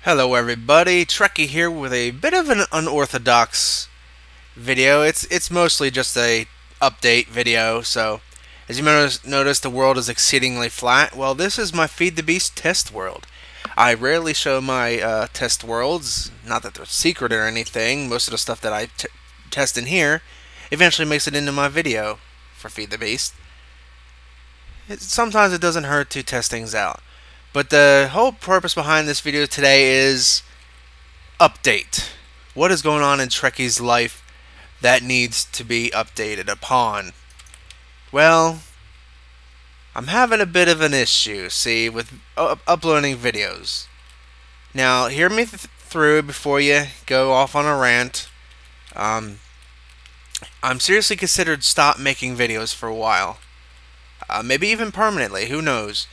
Hello everybody, Trekkie here with a bit of an unorthodox video. It's mostly just a update video, so as you notice the world is exceedingly flat. Well, this is my Feed the Beast test world. I rarely show my test worlds, not that they're secret or anything. Most of the stuff that I test in here eventually makes it into my video for Feed the Beast. Sometimes it doesn't hurt to test things out. But the whole purpose behind this video today is update. What is going on in Trekkie's life that needs to be updated upon? Well, I'm having a bit of an issue, see, with uploading videos. Now, hear me through before you go off on a rant. I'm seriously considered stop making videos for a while. Maybe even permanently, who knows?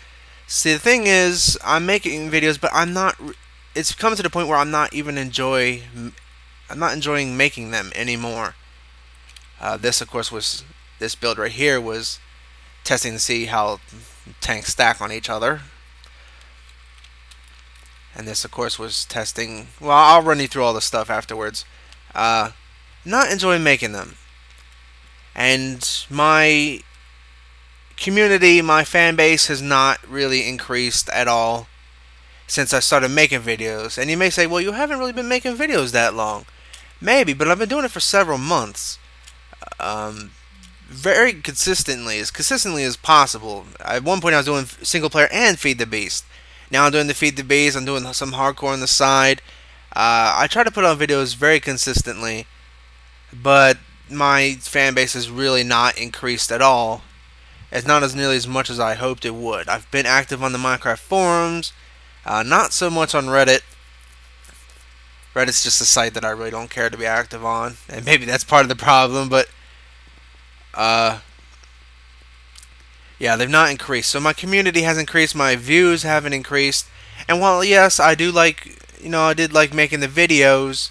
See, the thing is, I'm making videos, but I'm not. It's come to the point where I'm not enjoying making them anymore. This, of course, this build right here was testing to see how tanks stack on each other, and this, of course, was testing. Well, I'll run you through all the stuff afterwards. Not enjoying making them, and my community, my fan base has not really increased at all since I started making videos. And you may say, well, you haven't really been making videos that long. Maybe, but I've been doing it for several months. Very consistently as possible. At one point I was doing single player and Feed the Beast. Now I'm doing the Feed the Beast, I'm doing some hardcore on the side. I try to put on videos very consistently, but my fan base has really not increased at all. It's not as nearly as much as I hoped it would. I've been active on the Minecraft forums, not so much on Reddit. Reddit's just a site that I really don't care to be active on, and maybe that's part of the problem, but yeah, they've not increased. So my community has increased, my views haven't increased, and while yes, I did like making the videos,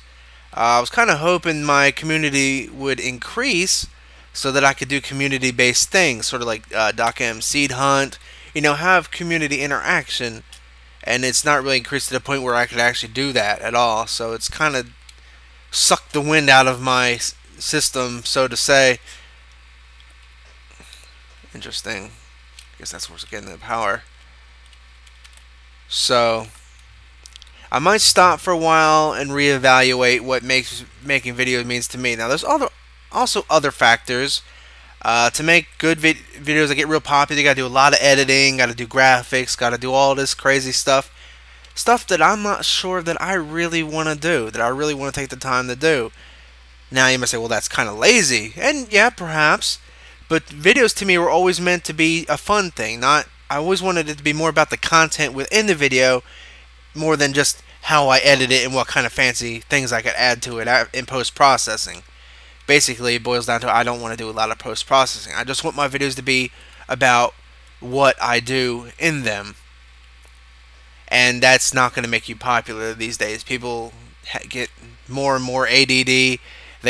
I was kind of hoping my community would increase so that I could do community-based things, sort of like .m Seed Hunt, have community interaction, and it's not really increased to the point where I could actually do that at all. So it's kind of sucked the wind out of my system, so to say. Interesting. I guess that's where it's getting the power. So I might stop for a while and reevaluate what making videos means to me. Now, there's also other factors. To make good videos that get real popular, you gotta do a lot of editing, gotta do graphics, gotta do all this crazy stuff that I'm not sure that I really want to do, that I really want to take the time to do. Now you might say, well, that's kind of lazy, and yeah, perhaps, but videos to me were always meant to be a fun thing. I always wanted it to be more about the content within the video more than just how I edit it and what kind of fancy things I could add to it in post-processing. Basically, it boils down to I don't want to do a lot of post-processing. I just want my videos to be about what I do in them. And that's not going to make you popular these days. People get more and more ADD. They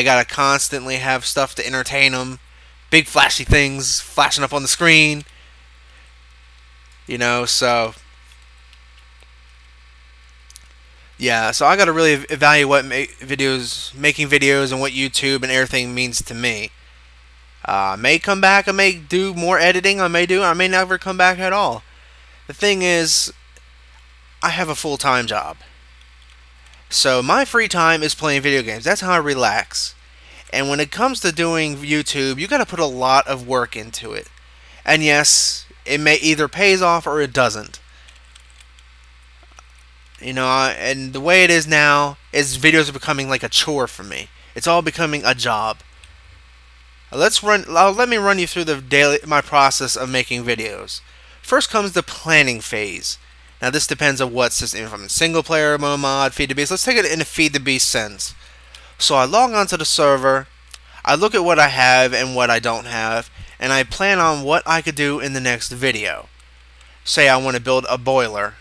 got to constantly have stuff to entertain them. Big flashy things flashing up on the screen. So yeah, so I got to really evaluate making videos and what YouTube and everything means to me. I may come back, I may do more editing, I may never come back at all. The thing is, I have a full-time job. So my free time is playing video games. That's how I relax. And when it comes to doing YouTube, you got to put a lot of work into it. And yes, it may either pays off or it doesn't. And the way it is now is videos are becoming like a chore for me. It's all becoming a job. Let me run you through my process of making videos. First comes the planning phase. Now this depends on what system. If I'm in single player mod, feed the beast. Let's take it in a feed the beast sense. So I log onto the server. I look at what I have and what I don't have, and I plan on what I could do in the next video. Say I want to build a boiler.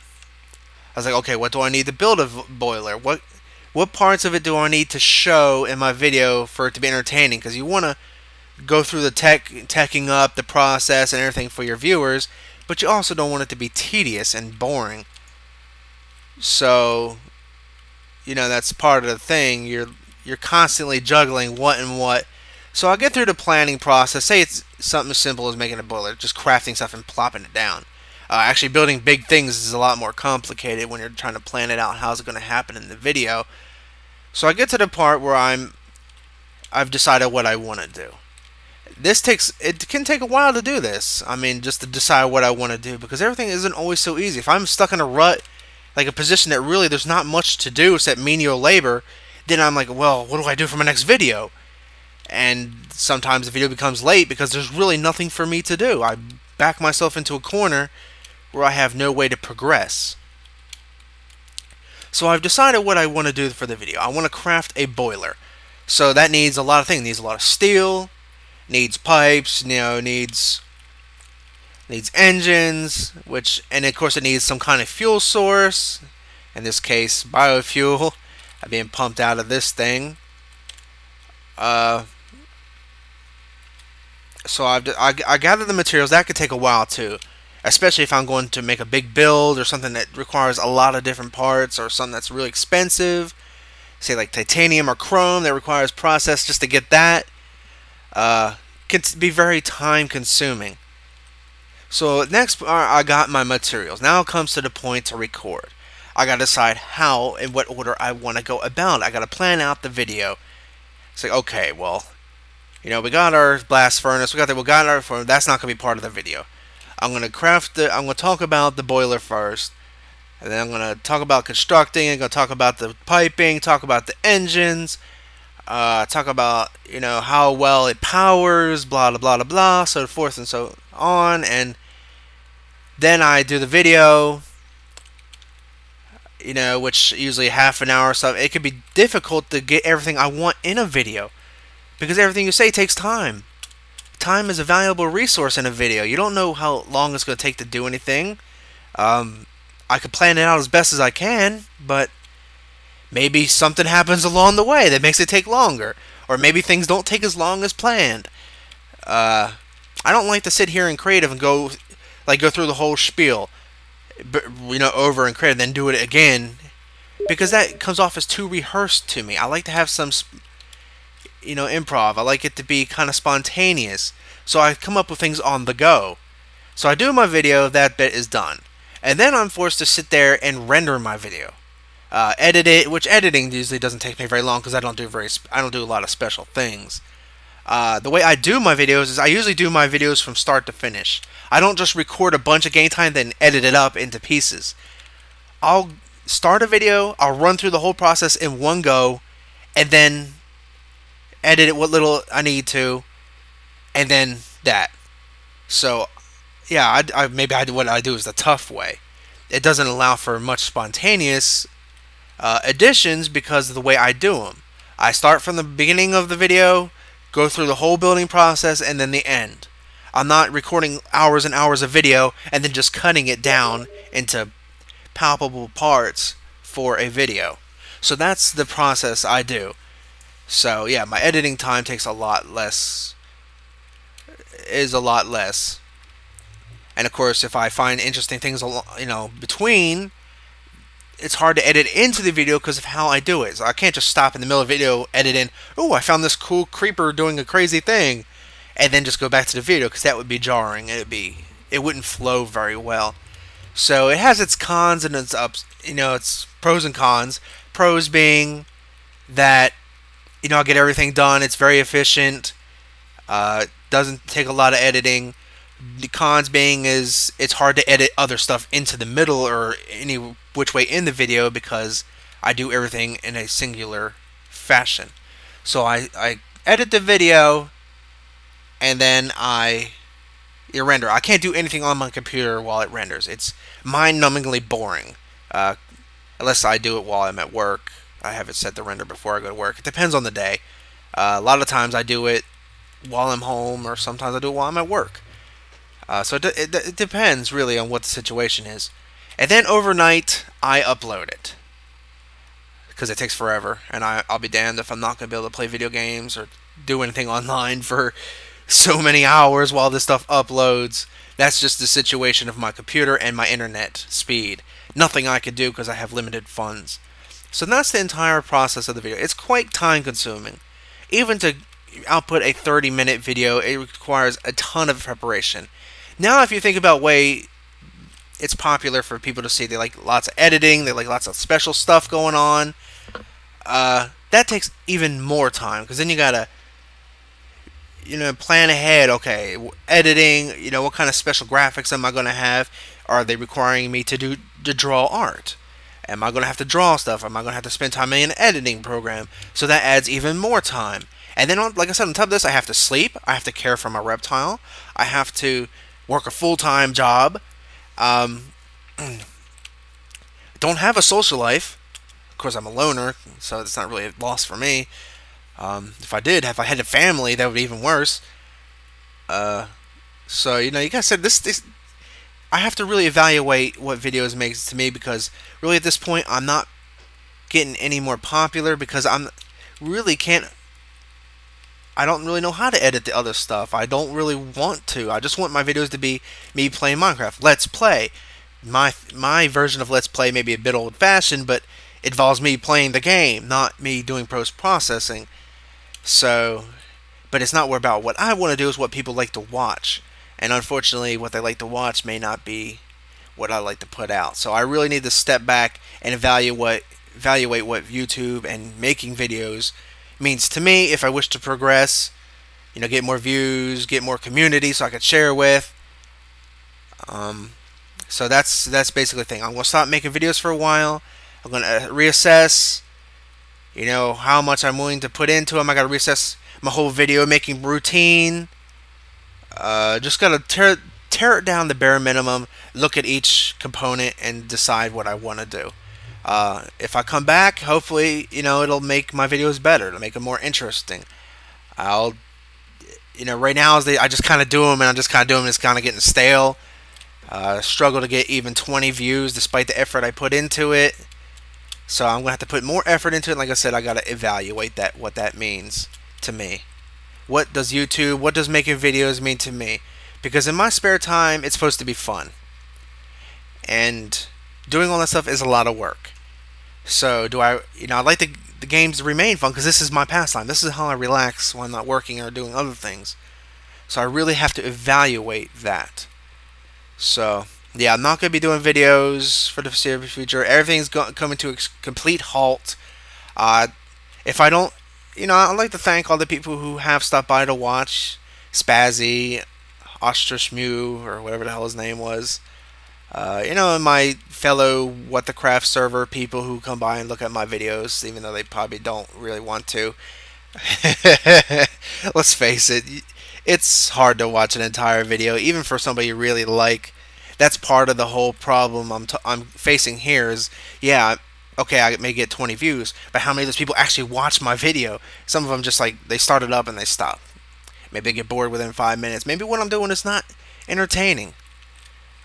I was like, okay, what do I need to build a boiler? What parts of it do I need to show in my video for it to be entertaining? Because you want to go through the teching up the process and everything for your viewers, but you also don't want it to be tedious and boring. So, that's part of the thing. You're constantly juggling what and what. So I'll get through the planning process. Say it's something as simple as making a boiler, just crafting stuff and plopping it down. Actually, building big things is a lot more complicated when you're trying to plan it out. How's it going to happen in the video? So I get to the part where I've decided what I want to do. It can take a while to do this. I mean, just to decide what I want to do, because everything isn't always so easy. If I'm stuck in a rut, like a position that really there's not much to do except menial labor, then I'm like, well, what do I do for my next video? And sometimes the video becomes late because there's really nothing for me to do. I back myself into a corner where I have no way to progress. So I've decided what I want to do for the video. I want to craft a boiler. So that needs a lot of things. It needs a lot of steel, needs pipes, needs engines, and of course it needs some kind of fuel source. In this case, biofuel being pumped out of this thing. So I gather the materials. That could take a while too, especially if I'm going to make a big build or something that requires a lot of different parts, or something that's really expensive, say like titanium or chrome that requires process just to get that. Can be very time consuming. So next I got my materials. Now it comes to the point to record. I gotta decide how and what order I want to go about. I gotta plan out the video. It's like, okay, well, we got our blast furnace, we got our furnace. That's not gonna be part of the video. I'm gonna talk about the boiler first, and then I'm gonna talk about constructing. I'm gonna talk about the piping, talk about the engines, talk about how well it powers, blah blah blah blah blah, so forth and so on. And then I do the video, which usually half an hour or so. It could be difficult to get everything I want in a video, because everything you say takes time. Time is a valuable resource in a video. You don't know how long it's going to take to do anything. I could plan it out as best as I can, but maybe something happens along the way that makes it take longer. Or maybe things don't take as long as planned. I don't like to sit here in creative and go through the whole spiel, over in creative, then do it again, because that comes off as too rehearsed to me. I like to have some improv. I like it to be kind of spontaneous, so I come up with things on the go. So I do my video, that bit is done, and then I'm forced to sit there and render my video, edit it, which editing usually doesn't take me very long because I don't do a lot of special things. The way I do my videos is I usually do my videos from start to finish. I don't just record a bunch of game time then edit it up into pieces. I'll start a video, I'll run through the whole process in one go, and then edit it what little I need to, and then that. So yeah, what I do is the tough way. It doesn't allow for much spontaneous additions because of the way I do them. I start from the beginning of the video, go through the whole building process, and then the end. I'm not recording hours and hours of video and then just cutting it down into palpable parts for a video. So that's the process I do. So yeah, my editing time takes a lot less. And of course, if I find interesting things, between, it's hard to edit into the video because of how I do it. So I can't just stop in the middle of the video, edit in, oh, I found this cool creeper doing a crazy thing, and then just go back to the video, because that would be jarring. It wouldn't flow very well. So it has its cons and its ups, its pros and cons. Pros being that, I'll get everything done. It's very efficient. Doesn't take a lot of editing. The cons being is it's hard to edit other stuff into the middle or any which way in the video because I do everything in a singular fashion. So I edit the video, and then it render. I can't do anything on my computer while it renders. It's mind-numbingly boring. Unless I do it while I'm at work. I have it set to render before I go to work. It depends on the day. A lot of times I do it while I'm home, or sometimes I do it while I'm at work. So it depends really on what the situation is. And then overnight, I upload it. Because it takes forever. And I'll be damned if I'm not going to be able to play video games or do anything online for so many hours while this stuff uploads. That's just the situation of my computer and my internet speed. Nothing I could do because I have limited funds. So that's the entire process of the video. It's quite time consuming. Even to output a 30-minute video, it requires a ton of preparation. Now if you think about way it's popular for people to see, they like lots of editing, they like lots of special stuff going on, that takes even more time, because then you gotta plan ahead. Okay, editing, what kind of special graphics am I going to have? Are they requiring me to draw art? Am I going to have to draw stuff? Am I going to have to spend time in an editing program? So that adds even more time. And then, like I said, on top of this, I have to sleep. I have to care for my reptile. I have to work a full-time job. Don't have a social life. Of course, I'm a loner, so it's not really a loss for me. If I had a family, that would be even worse. So, you gotta say, this, I have to really evaluate what videos makes to me, because really at this point, I'm not getting any more popular, because I don't really know how to edit the other stuff. I don't really want to. I just want my videos to be me playing Minecraft. Let's Play. My version of Let's Play may be a bit old-fashioned, but it involves me playing the game, not me doing post-processing. So, but it's not about what I want to do, it's what people like to watch. And unfortunately, what they like to watch may not be what I like to put out. So I really need to step back and evaluate what YouTube and making videos means to me if I wish to progress, get more views, get more community so I could share with. So that's basically the thing. I'm going to stop making videos for a while. I'm going to reassess, how much I'm willing to put into them. I got to reassess my whole video making routine. Just got to tear it down the bare minimum, look at each component, and decide what I want to do. If I come back, hopefully, it'll make my videos better. It'll make them more interesting. Right now, I just kind of do them, and I'm just kind of doing them. It's kind of getting stale. Struggle to get even 20 views despite the effort I put into it. So I'm going to have to put more effort into it. Like I said, I got to evaluate what that means to me. What does making videos mean to me? Because in my spare time, it's supposed to be fun. And doing all that stuff is a lot of work. So I'd like the games to remain fun, because this is my pastime. This is how I relax when I'm not working or doing other things. So I really have to evaluate that. So yeah, I'm not going to be doing videos for the foreseeable future. Everything's coming to a complete halt. If I don't, I'd like to thank all the people who have stopped by to watch. Spazzy, Ostrishmew, or whatever the hell his name was. And my fellow What the Craft server people who come by and look at my videos, even though they probably don't really want to. Let's face it, it's hard to watch an entire video, even for somebody you really like. That's part of the whole problem I'm facing here is, yeah, okay, I may get 20 views, but how many of those people actually watch my video? Some of them just they start it up and they stop. Maybe they get bored within 5 minutes. Maybe what I'm doing is not entertaining.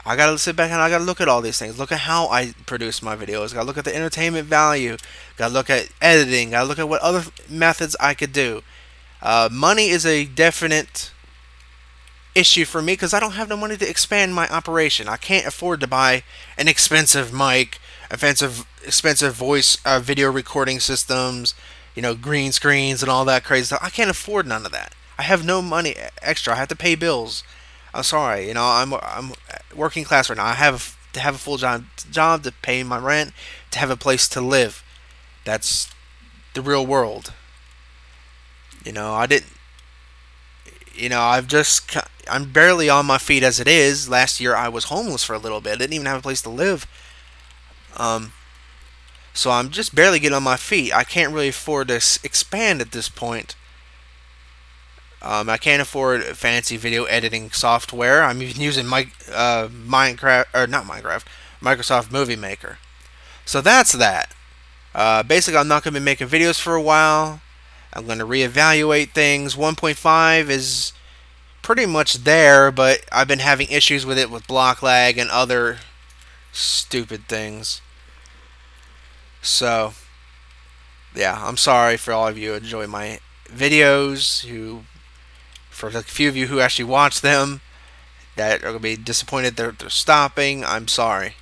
I gotta sit back and I gotta look at all these things. Look at how I produce my videos. Gotta look at the entertainment value. Gotta look at editing. Gotta look at what other methods I could do. Money is a definite issue for me, because I don't have no money to expand my operation. I can't afford to buy an expensive mic, expensive voice video recording systems, green screens and all that crazy stuff. I can't afford none of that. I have no money extra. I have to pay bills. I'm sorry, I'm working class right now. I have to have a full job to pay my rent, to have a place to live. That's the real world. I'm barely on my feet as it is. Last year I was homeless for a little bit. I didn't even have a place to live. So I'm just barely getting on my feet. I can't really afford to expand at this point. I can't afford fancy video editing software. I'm even using Minecraft, or not Minecraft, Microsoft Movie Maker. So that's that. Basically, I'm not going to be making videos for a while. I'm going to reevaluate things. 1.5 is pretty much there, but I've been having issues with it with block lag and other stupid things. So, yeah, I'm sorry for all of you who enjoy my videos, for the few of you who actually watch them, that are going to be disappointed they're stopping. I'm sorry.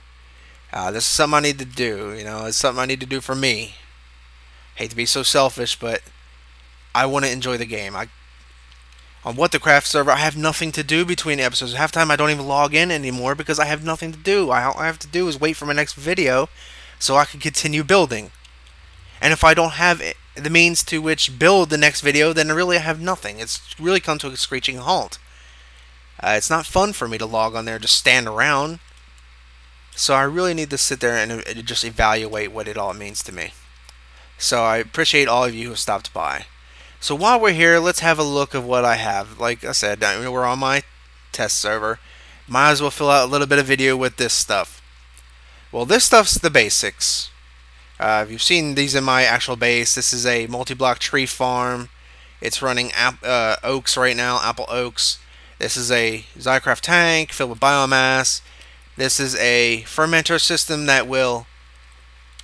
This is something I need to do. It's something I need to do for me. Hate to be so selfish, but I want to enjoy the game. On What the Craft server, I have nothing to do between episodes. Half the time I don't even log in anymore because I have nothing to do. All I have to do is wait for my next video so I can continue building. And if I don't have the means to which build the next video, then really I have nothing. It's really come to a screeching halt. It's not fun for me to log on there and just stand around. So I really need to sit there and just evaluate what it all means to me. So I appreciate all of you who stopped by. So while we're here, let's have a look of what I have. Like I said, we're on my test server. Might as well fill out a little bit of video with this stuff. Well, this stuff's the basics. If you've seen these in my actual base, this is a multi-block tree farm. It's running oaks right now, apple oaks. This is a Zycraft tank filled with biomass. This is a fermenter system that will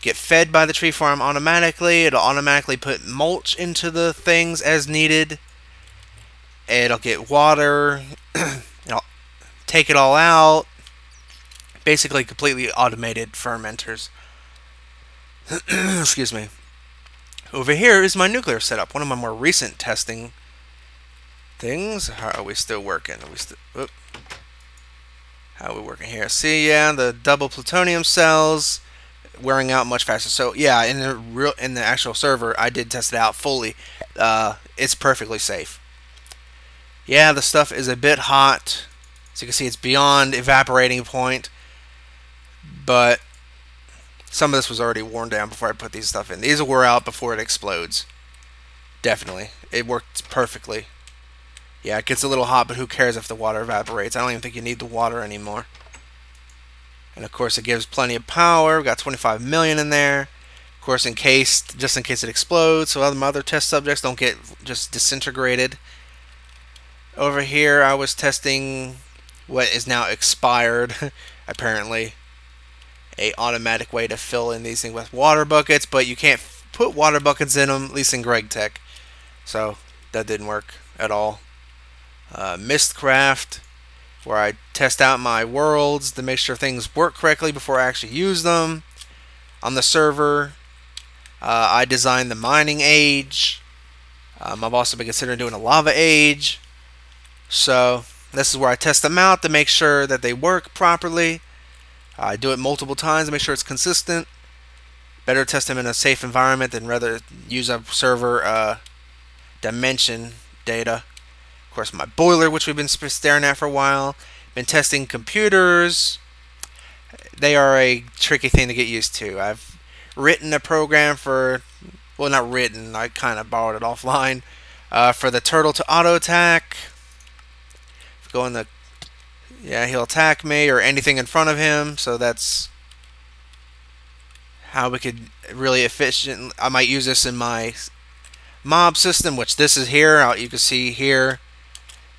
get fed by the tree farm automatically. It'll automatically put mulch into the things as needed. It'll get water. It'll take it all out. Basically completely automated fermenters. Excuse me. Over here is my nuclear setup. One of my more recent testing things. How are we still working? How are we working here? See, yeah, the double plutonium cells wearing out much faster. So yeah, in the actual server, I did test it out fully. It's perfectly safe. Yeah, the stuff is a bit hot. As you can see, it's beyond evaporating point. But some of this was already worn down before I put these stuff in. These will wear out before it explodes. Definitely. It worked perfectly. Yeah, it gets a little hot, but who cares if the water evaporates? I don't even think you need the water anymore. And of course it gives plenty of power. We've got 25 million in there. Of course, just in case it explodes, so my other test subjects don't get just disintegrated. Over here I was testing what is now expired, apparently. A automatic way to fill in these things with water buckets, but you can't put water buckets in them, at least in GregTech. So that didn't work at all. Mistcraft, where I test out my worlds to make sure things work correctly before I actually use them. On the server, I designed the mining age. I've also been considering doing a lava age. So this is where I test them out to make sure that they work properly. I do it multiple times to make sure it's consistent. Better test them in a safe environment than rather use a server dimension data. Of course, my boiler, which we've been staring at for a while. Been testing computers. They are a tricky thing to get used to. I've written a program for, well, not written, I kind of borrowed it offline, for the turtle to auto attack. Go in the, yeah, he'll attack me or anything in front of him. So that's how we could really efficient. I might use this in my mob system, which this is here. You can see here.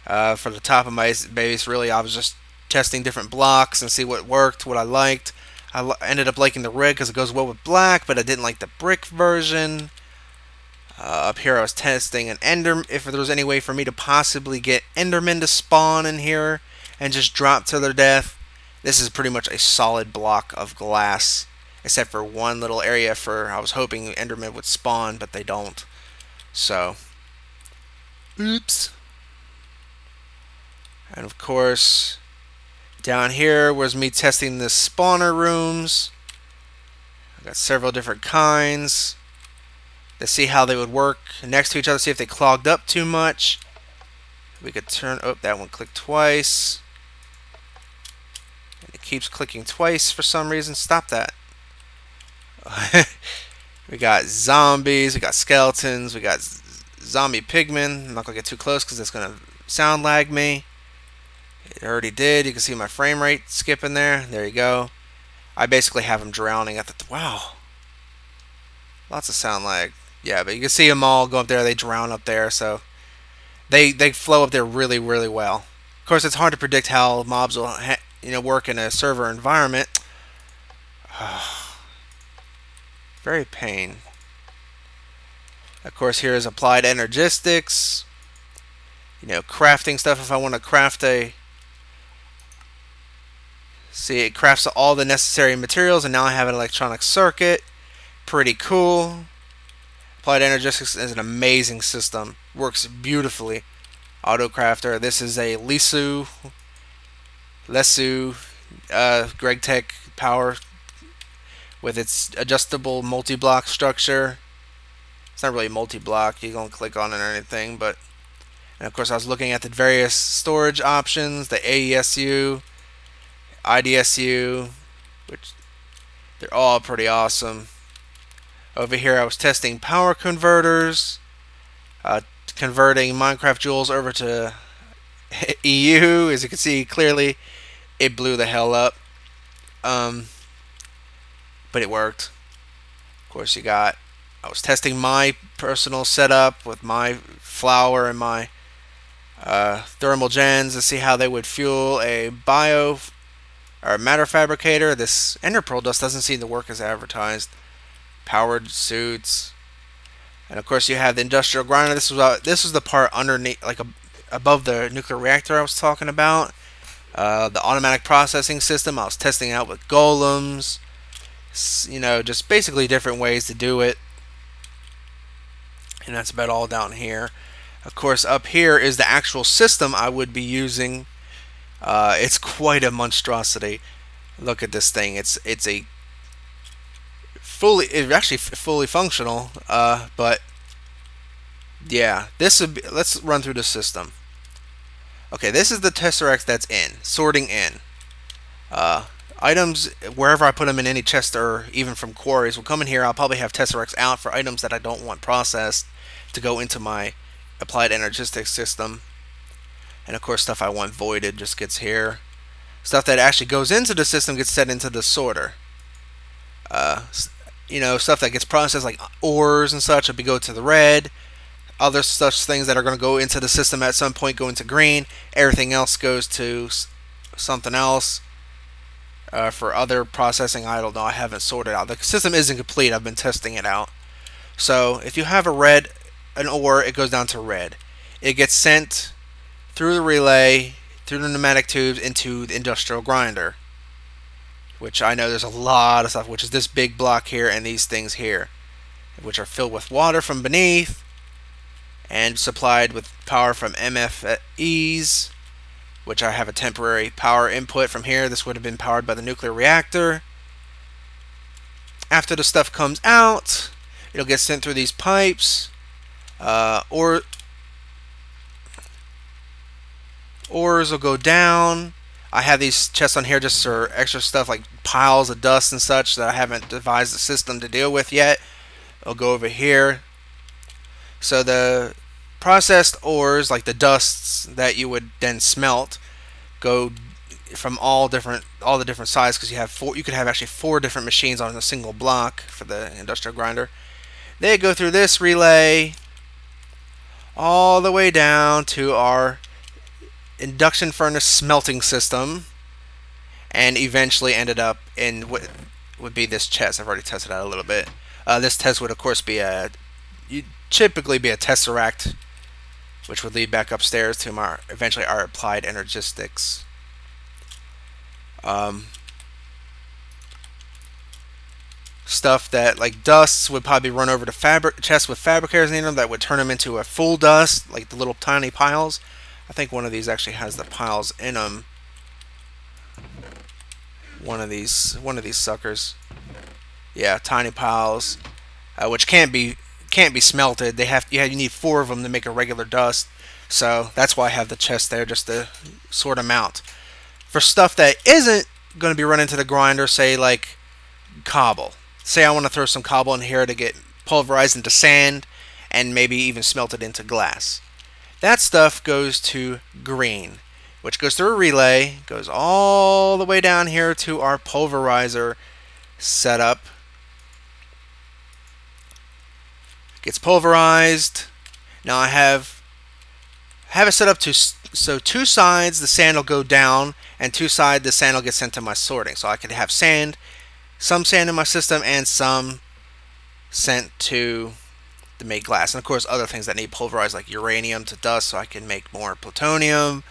For the top of my base, really, I was just testing different blocks and see what worked, what I liked. I ended up liking the red because it goes well with black, but I didn't like the brick version. Up here, I was testing an if there was any way for me to possibly get Endermen to spawn in here and just drop to their death. This is pretty much a solid block of glass, except for one little area I was hoping Endermen would spawn, but they don't. So, oops. And of course, down here was me testing the spawner rooms. I've got several different kinds to see how they would work next to each other, see if they clogged up too much. We could turn, oh, that one clicked twice. And it keeps clicking twice for some reason. Stop that. We got zombies, we got skeletons, we got zombie pigmen. I'm not going to get too close because it's going to sound lag me. It already did. You can see my frame rate skipping there. There you go. I basically have them drowning at the... Wow. Lots of sound lag. Yeah, but you can see them all go up there. They drown up there, so they flow up there really, really well. Of course, it's hard to predict how mobs will work in a server environment. Very pain. Of course, here is applied energistics. Crafting stuff. If I want to craft a... See, it crafts all the necessary materials, and now I have an electronic circuit. Pretty cool. Applied Energistics is an amazing system. Works beautifully. Auto Crafter. This is a Lesu GregTech power with its adjustable multi-block structure. It's not really multi-block. You don't click on it or anything, but... And of course, I was looking at the various storage options, the AESU, IDSU, which they're all pretty awesome. Over here I was testing power converters, converting Minecraft joules over to EU. As you can see clearly, it blew the hell up, but it worked. Of course, I was testing my personal setup with my flour and my thermal gens to see how they would fuel a matter fabricator. This ender pearl dust doesn't seem to work as advertised. Powered suits, and of course you have the industrial grinder. This was the part underneath, like above the nuclear reactor I was talking about. The automatic processing system I was testing out with golems. Just basically different ways to do it. And that's about all down here. Of course, up here is the actual system I would be using. It's quite a monstrosity. Look at this thing. It's actually fully functional. But yeah, let's run through the system. Okay, this is the Tesseract that's sorting in. Items, wherever I put them in any chest or even from quarries, will come in here. I'll probably have Tesseracts out for items that I don't want processed to go into my applied energistics system. And of course, stuff I want voided just gets here. Stuff that actually goes into the system gets set into the sorter. Stuff that gets processed like ores and such will go to the red. Other such things that are going to go into the system at some point go into green. Everything else goes to something else. For other processing, I don't know. I haven't sorted out. The system isn't complete. I've been testing it out. So if you have an ore, it goes down to red. It gets sent through the relay, through the pneumatic tubes, into the industrial grinder. Which I know there's a lot of stuff, which is this big block here and these things here, which are filled with water from beneath and supplied with power from MFEs, which I have a temporary power input from here. This would have been powered by the nuclear reactor. After the stuff comes out, it'll get sent through these pipes. Ores will go down. I have these chests on here just for extra stuff like piles of dust and such that I haven't devised a system to deal with yet. I'll go over here. So the processed ores, like the dusts that you would then smelt, go from all the different sizes, because you could have actually 4 different machines on a single block for the industrial grinder. They go through this relay all the way down to our induction furnace smelting system, and eventually ended up in what would be this chest. I've already tested out a little bit. This test would of course be typically be a Tesseract, which would lead back upstairs to eventually our applied energistics. Stuff that, like dusts, would probably run over to chests with fabricators in them that would turn them into a full dust, like the little tiny piles. I think one of these actually has the piles in them. One of these suckers. Yeah, tiny piles, which can't be smelted. You need 4 of them to make a regular dust. So that's why I have the chest there, just to sort them out. For stuff that isn't going to be run into the grinder, say like cobble. Say I want to throw some cobble in here to get pulverized into sand, and maybe even smelt it into glass. That stuff goes to green, which goes through a relay, goes all the way down here to our pulverizer setup. Gets pulverized. Now I have it set up to so two sides the sand will go down, and two sides the sand will get sent to my sorting. So I could have sand, some sand in my system, and some sent to make glass. And of course other things that need pulverized, like uranium to dust, so I can make more plutonium,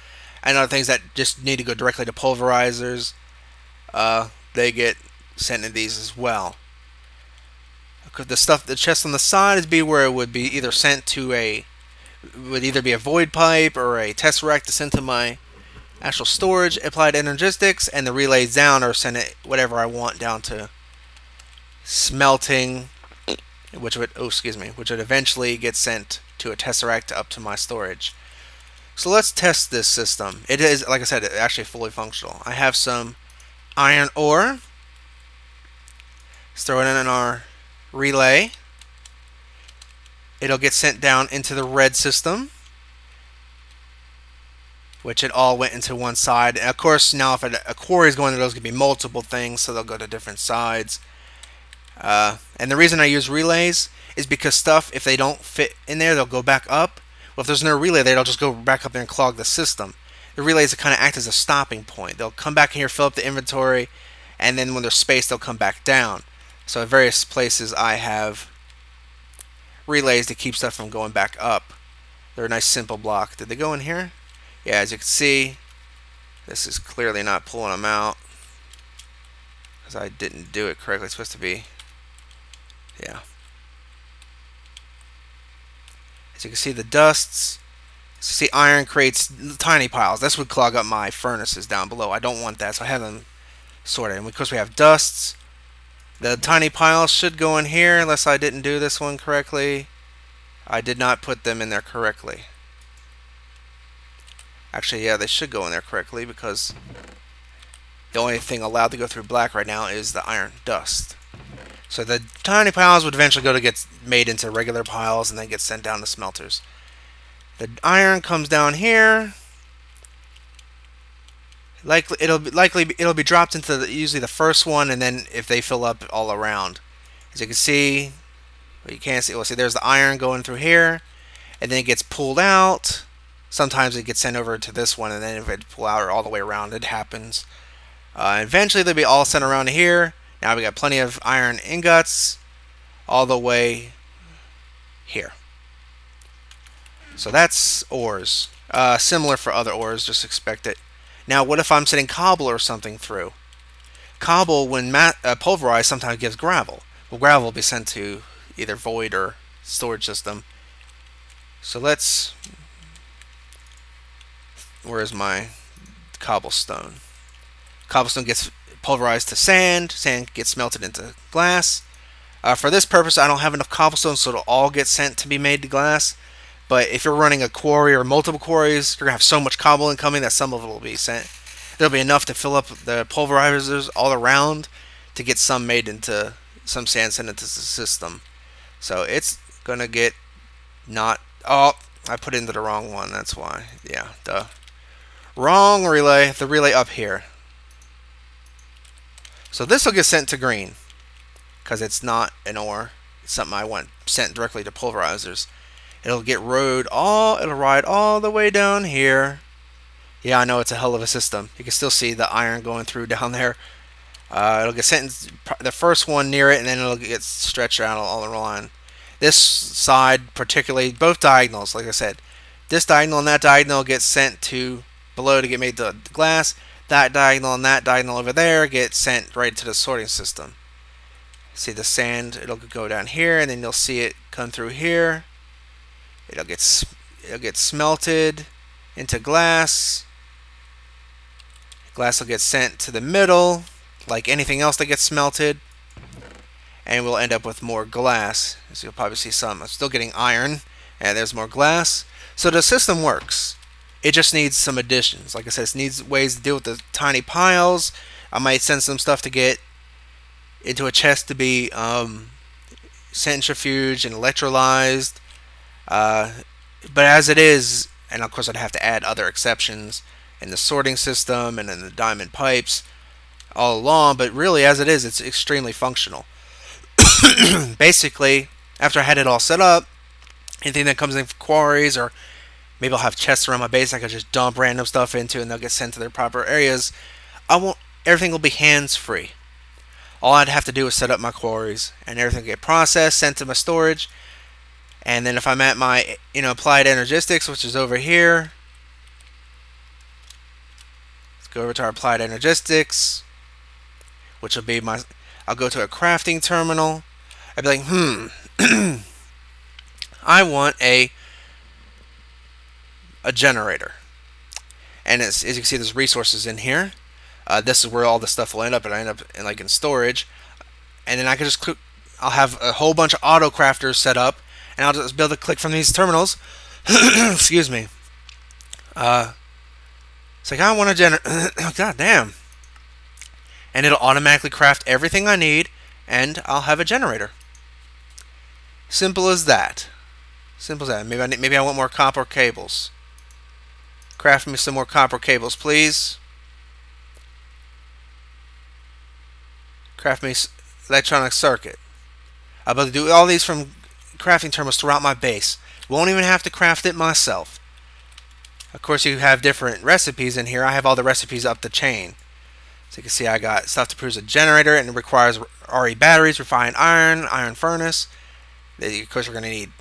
and other things that just need to go directly to pulverizers. They get sent in these as well. The chest on the side is where it would be either sent to would either be a void pipe or a tesseract to send to my actual storage applied energistics, and the relays down are sent it whatever I want down to smelting, which would eventually get sent to a tesseract up to my storage. So let's test this system. It is, like I said, it's actually fully functional. I have some iron ore. Let's throw it in our relay. It'll get sent down into the red system, which it all went into one side. And of course, now if a quarry is going there, those could be multiple things, so they'll go to different sides. And the reason I use relays is because stuff, if they don't fit in there, they'll go back up. Well, if there's no relay there, they'll just go back up there and clog the system. The relays kind of act as a stopping point. They'll come back in here, fill up the inventory, and then when there's space, they'll come back down. So at various places, I have relays to keep stuff from going back up. They're a nice simple block. Did they go in here? Yeah, as you can see, this is clearly not pulling them out because I didn't do it correctly. It's supposed to be, yeah. As you can see, the dusts. See, iron creates tiny piles. This would clog up my furnaces down below. I don't want that, so I have them sorted. And because we have dusts, the tiny piles should go in here, unless I didn't do this one correctly. I did not put them in there correctly. Actually, yeah, they should go in there correctly, because the only thing allowed to go through black right now is the iron dust. So the tiny piles would eventually go to get made into regular piles and then get sent down to smelters. The iron comes down here. It'll be dropped into usually the first one, and then if they fill up all around. As you can see, well, you can't see. Well, see, there's the iron going through here, and then it gets pulled out. Sometimes it gets sent over to this one, and then if it pull out or all the way around, it happens. Eventually, they'll be all sent around here. Now we got plenty of iron ingots all the way here. So that's ores. Similar for other ores, just expect it. Now, what if I'm sending cobble or something through? Cobble, when pulverized, sometimes gives gravel. Well, gravel will be sent to either void or storage system. So let's... Where is my cobblestone? Cobblestone gets pulverized to sand. Sand gets melted into glass. For this purpose, I don't have enough cobblestone, so it'll all get sent to be made to glass. But if you're running a quarry or multiple quarries, you're going to have so much cobble incoming that some of it will be sent. There'll be enough to fill up the pulverizers all around to get some made into, some sand sent into the system. So it's going to get not... Oh, I put into the wrong one, that's why. Yeah, duh. Wrong relay, the relay up here. So this will get sent to green, because it's not an ore. It's something I want sent directly to pulverizers. It'll ride all the way down here. Yeah, I know, it's a hell of a system. You can still see the iron going through down there. It'll get sent in the first one near it, and then it'll get stretched out all the line. This side, particularly, both diagonals, like I said, this diagonal and that diagonal get sent to below to get made to glass. That diagonal and that diagonal over there get sent right to the sorting system. See the sand, it'll go down here, and then you'll see it come through here. It'll get smelted into glass. Glass will get sent to the middle, like anything else that gets smelted, and we'll end up with more glass. So you'll probably see some. I'm still getting iron, and there's more glass. So the system works. It just needs some additions. Like I said, it needs ways to deal with the tiny piles. I might send some stuff to get into a chest to be centrifuged and electrolyzed. But as it is, and of course I'd have to add other exceptions in the sorting system and in the diamond pipes all along, but really as it is, it's extremely functional. Basically, after I had it all set up, anything that comes in from quarries, or maybe I'll have chests around my base I could just dump random stuff into and they'll get sent to their proper areas, everything will be hands-free. All I'd have to do is set up my quarries, and everything will get processed, sent to my storage. And then if I'm at my, applied energistics, which is over here, let's go over to our applied energistics, which will be I'll go to a crafting terminal. I'd be like, I want a generator. And as you can see, there's resources in here. This is where all the stuff will end up, and I end up in storage. And then I can just click. I'll have a whole bunch of auto crafters set up, and I'll just be able to click from these terminals. Excuse me. It's like I want to generate. God damn. And it'll automatically craft everything I need, and I'll have a generator. Simple as that. Simple as that. Maybe I want more copper cables. Craft me some more copper cables, please. Craft me electronic circuit. I'll be able to do all these from crafting terminals throughout my base. Won't even have to craft it myself. Of course, you have different recipes in here. I have all the recipes up the chain. So you can see I got stuff to produce a generator, and it requires RE batteries, refined iron furnace. Of course, we're going to need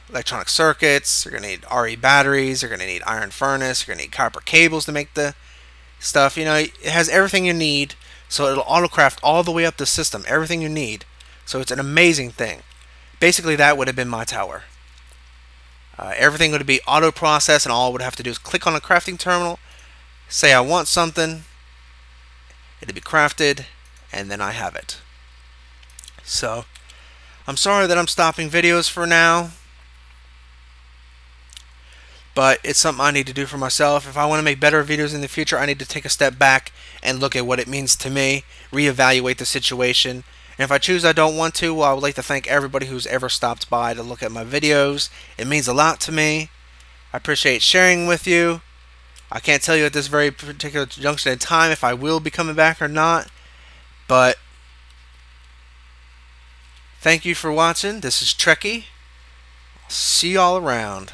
electronic circuits. You're going to need RE batteries. You're going to need iron furnace. You're going to need copper cables to make the stuff. It has everything you need, so it'll autocraft all the way up the system. Everything you need. So it's an amazing thing. Basically, that would have been my tower. Everything would be auto-processed, and all I would have to do is click on a crafting terminal, say I want something, it'll be crafted, and then I have it. So, I'm sorry that I'm stopping videos for now, but it's something I need to do for myself. If I want to make better videos in the future, I need to take a step back and look at what it means to me, reevaluate the situation. And if I choose I don't want to, well, I would like to thank everybody who's ever stopped by to look at my videos. It means a lot to me. I appreciate sharing with you. I can't tell you at this very particular junction in time if I will be coming back or not, but thank you for watching. This is Trekkie. I'll see y'all around.